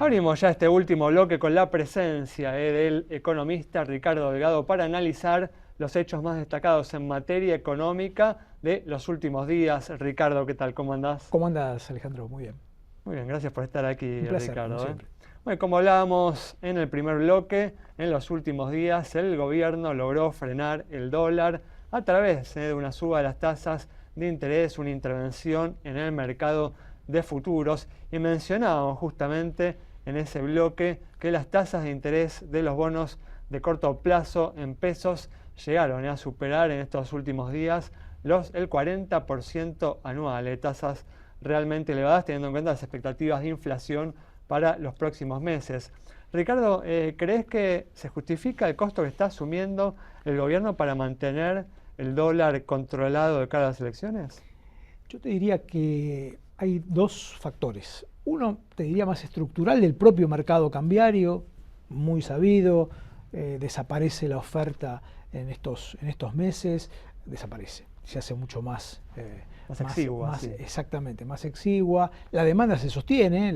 Abrimos ya este último bloque con la presencia del economista Ricardo Delgado para analizar los hechos más destacados en materia económica de los últimos días. Ricardo, ¿qué tal? ¿Cómo andás? ¿Cómo andás, Alejandro? Muy bien. Muy bien, gracias por estar aquí, Un placer, Ricardo. como siempre. Bueno, como hablábamos en el primer bloque, en los últimos días el gobierno logró frenar el dólar a través de una suba de las tasas de interés, una intervención en el mercado de futuros, y mencionábamos justamente en ese bloque que las tasas de interés de los bonos de corto plazo en pesos llegaron a superar en estos últimos días el 40% anual, tasas realmente elevadas teniendo en cuenta las expectativas de inflación para los próximos meses. Ricardo, ¿crees que se justifica el costo que está asumiendo el gobierno para mantener el dólar controlado de cara a las elecciones? Yo te diría que hay dos factores. Uno, te diría más estructural, del propio mercado cambiario, muy sabido, desaparece la oferta en estos meses, desaparece, se hace mucho más exigua. Sí. Exactamente, más exigua. La demanda se sostiene,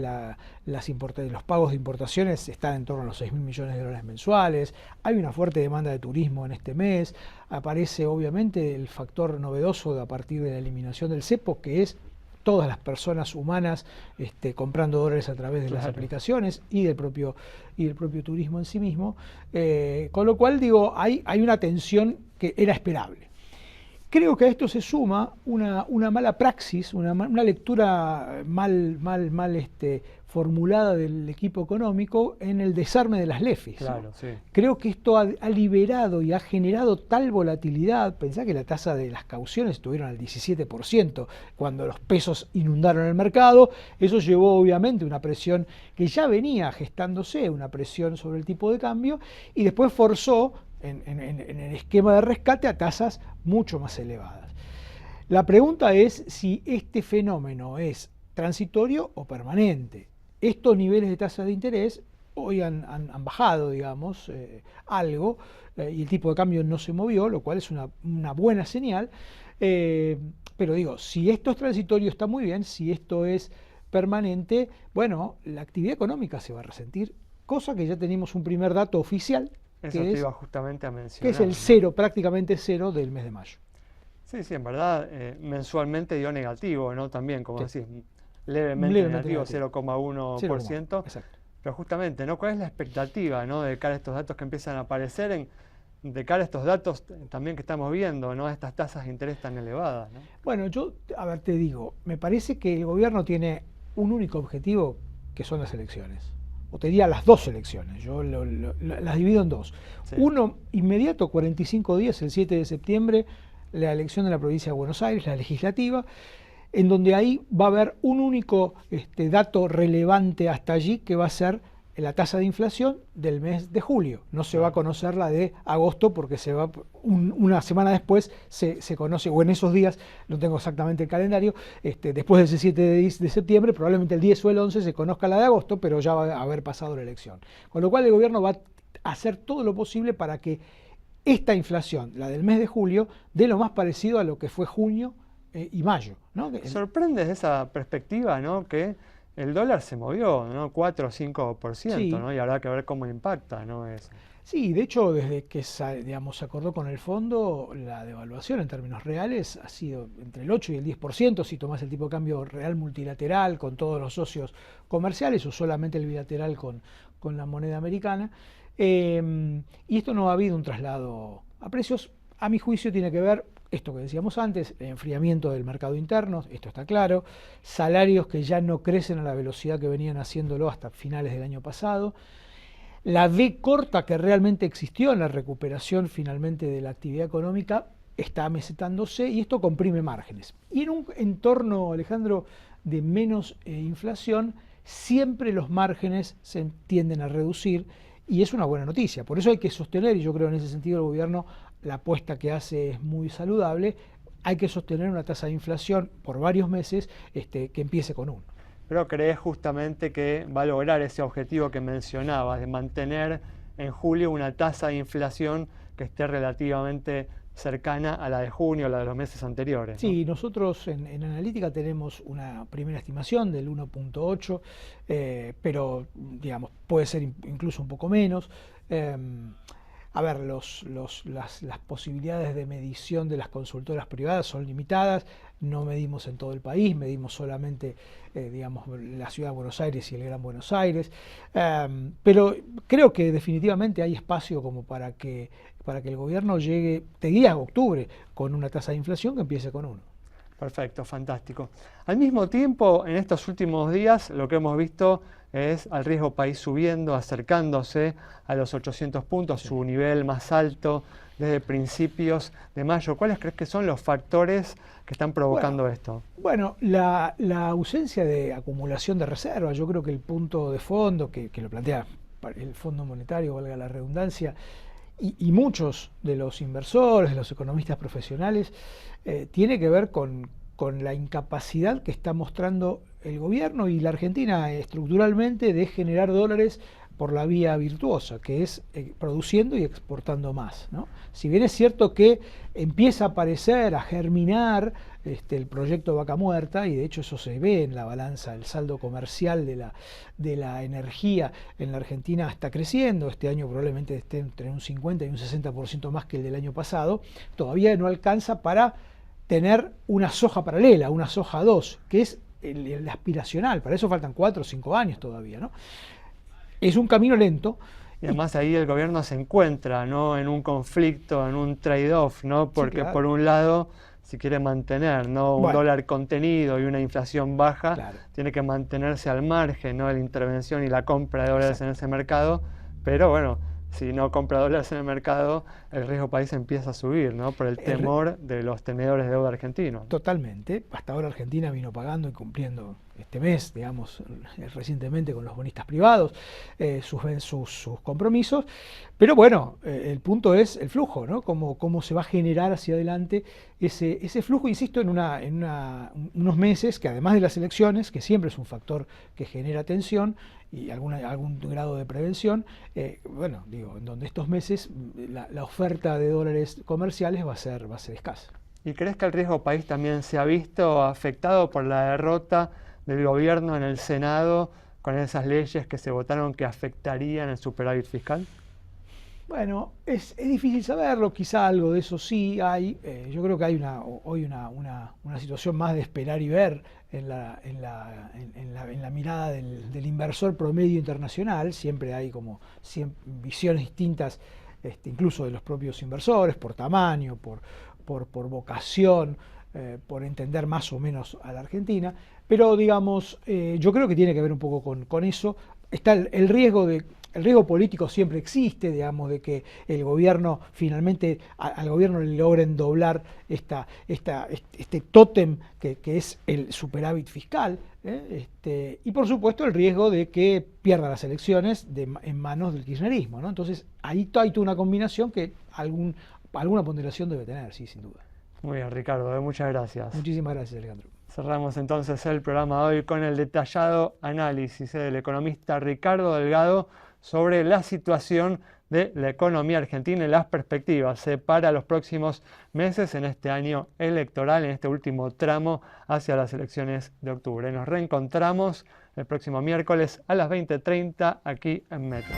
los pagos de importaciones están en torno a los 6.000 millones de dólares mensuales, hay una fuerte demanda de turismo en este mes, aparece obviamente el factor novedoso a partir de la eliminación del cepo, que es todas las personas humanas comprando dólares a través de las aplicaciones y del propio turismo en sí mismo, con lo cual digo, hay una tensión que era esperable. Creo que a esto se suma una mala praxis, una lectura mal formulada del equipo económico en el desarme de las LEFIs. Claro, ¿no? sí. Creo que esto ha liberado y ha generado tal volatilidad. Pensá que la tasa de las cauciones estuvieron al 17% cuando los pesos inundaron el mercado. Eso llevó obviamente una presión que ya venía gestándose, una presión sobre el tipo de cambio, y después forzó en el esquema de rescate a tasas mucho más elevadas. La pregunta es si este fenómeno es transitorio o permanente. Estos niveles de tasa de interés hoy han bajado, digamos, algo, y el tipo de cambio no se movió, lo cual es una buena señal. Pero digo, si esto es transitorio está muy bien, si esto es permanente, bueno, la actividad económica se va a resentir, cosa que ya tenemos un primer dato oficial, Eso te iba justamente a mencionar. Que es el cero, prácticamente cero del mes de mayo. Sí, sí, en verdad, mensualmente dio negativo, ¿no? También, como decís, levemente negativo, 0,1%. Exacto. Pero justamente, ¿no? ¿Cuál es la expectativa, ¿no? De cara a estos datos que empiezan a aparecer, de cara a estos datos también que estamos viendo, ¿no? Estas tasas de interés tan elevadas, ¿no? Bueno, yo, a ver, te digo, me parece que el gobierno tiene un único objetivo, que son las elecciones. O te diría las dos elecciones, yo las divido en dos. Sí. Uno, inmediato, 45 días, el 7 de septiembre, la elección de la provincia de Buenos Aires, la legislativa, en donde ahí va a haber un único dato relevante hasta allí, que va a ser la tasa de inflación del mes de julio. No se va a conocer la de agosto porque se va una semana después se conoce, o en esos días, no tengo exactamente el calendario, después del 7 de septiembre, probablemente el 10 o el 11 se conozca la de agosto, pero ya va a haber pasado la elección. Con lo cual el gobierno va a hacer todo lo posible para que esta inflación, la del mes de julio, dé lo más parecido a lo que fue junio y mayo, ¿no? Sorprende desde esa perspectiva, ¿no? Que el dólar se movió, ¿no? 4 o 5%, sí. ¿No? Y habrá que ver cómo impacta, ¿no? Eso. Sí, de hecho, desde que se acordó con el fondo, la devaluación en términos reales ha sido entre el 8 y el 10%, si tomás el tipo de cambio real multilateral con todos los socios comerciales o solamente el bilateral con la moneda americana. Y esto no ha habido un traslado a precios. A mi juicio tiene que ver esto que decíamos antes, el enfriamiento del mercado interno, esto está claro, salarios que ya no crecen a la velocidad que venían haciéndolo hasta finales del año pasado, la V corta que realmente existió en la recuperación finalmente de la actividad económica está mesetándose y esto comprime márgenes. Y en un entorno, Alejandro, de menos inflación, siempre los márgenes se tienden a reducir y es una buena noticia. Por eso hay que sostener, y yo creo en ese sentido el gobierno, la apuesta que hace es muy saludable, hay que sostener una tasa de inflación por varios meses que empiece con 1. Pero crees justamente que va a lograr ese objetivo que mencionabas, de mantener en julio una tasa de inflación que esté relativamente cercana a la de junio, la de los meses anteriores, ¿no? Sí, nosotros en analítica tenemos una primera estimación del 1.8, pero digamos, puede ser incluso un poco menos. A ver, las posibilidades de medición de las consultoras privadas son limitadas, no medimos en todo el país, medimos solamente, digamos, la ciudad de Buenos Aires y el Gran Buenos Aires, pero creo que definitivamente hay espacio como para que el gobierno llegue, te diría, a octubre, con una tasa de inflación que empiece con 1. Perfecto, fantástico. Al mismo tiempo, en estos últimos días, lo que hemos visto es al riesgo país subiendo, acercándose a los 800 puntos, su nivel más alto desde principios de mayo. ¿Cuáles crees que son los factores que están provocando esto? Bueno, la ausencia de acumulación de reservas, yo creo que el punto de fondo que lo plantea el Fondo Monetario, valga la redundancia, y muchos de los inversores, de los economistas profesionales, tiene que ver con la incapacidad que está mostrando el gobierno y la Argentina estructuralmente de generar dólares por la vía virtuosa, que es produciendo y exportando más, ¿no? Si bien es cierto que empieza a aparecer, a germinar el proyecto Vaca Muerta, y de hecho eso se ve en la balanza, el saldo comercial de la energía en la Argentina está creciendo, este año probablemente esté entre un 50 y un 60% más que el del año pasado, todavía no alcanza para tener una soja paralela, una soja 2, que es el aspiracional, para eso faltan 4 o 5 años todavía, ¿no? Es un camino lento. Y además ahí el gobierno se encuentra, ¿no?, en un conflicto, en un trade-off, ¿no? Porque sí, claro, por un lado, si quiere mantener, ¿no?, un dólar contenido y una inflación baja, claro, tiene que mantenerse al margen, ¿no?, de la intervención y la compra de dólares en ese mercado, pero bueno, si no compra dólares en el mercado, el riesgo país empieza a subir, ¿no?, por el temor de los tenedores de deuda argentinos. Totalmente. Hasta ahora Argentina vino pagando y cumpliendo este mes, digamos, recientemente con los bonistas privados, sus compromisos. Pero bueno, el punto es el flujo, ¿no? Cómo se va a generar hacia adelante ese flujo, insisto, en unos meses que, además de las elecciones, que siempre es un factor que genera tensión y algún grado de prevención, bueno, digo, en donde estos meses la oferta de dólares comerciales va a ser escasa. ¿Y crees que el riesgo país también se ha visto afectado por la derrota del gobierno en el Senado con esas leyes que se votaron que afectarían el superávit fiscal? Bueno, es difícil saberlo, quizá algo de eso sí hay. Yo creo que hay hoy una situación más de esperar y ver en la mirada del inversor promedio internacional. Siempre hay como visiones distintas, incluso de los propios inversores, por tamaño, por vocación, por entender más o menos a la Argentina. Pero digamos, yo creo que tiene que ver un poco con eso. Está el riesgo político siempre existe, digamos, de que el gobierno finalmente, al gobierno le logren doblar este tótem que es el superávit fiscal, y por supuesto el riesgo de que pierda las elecciones en manos del kirchnerismo, ¿no? Entonces ahí hay toda una combinación que alguna ponderación debe tener, sí, sin duda. Muy bien, Ricardo, muchas gracias. Muchísimas gracias, Alejandro. Cerramos entonces el programa de hoy con el detallado análisis del economista Ricardo Delgado sobre la situación de la economía argentina y las perspectivas para los próximos meses en este año electoral, en este último tramo hacia las elecciones de octubre. Nos reencontramos el próximo miércoles a las 20:30 aquí en Metro.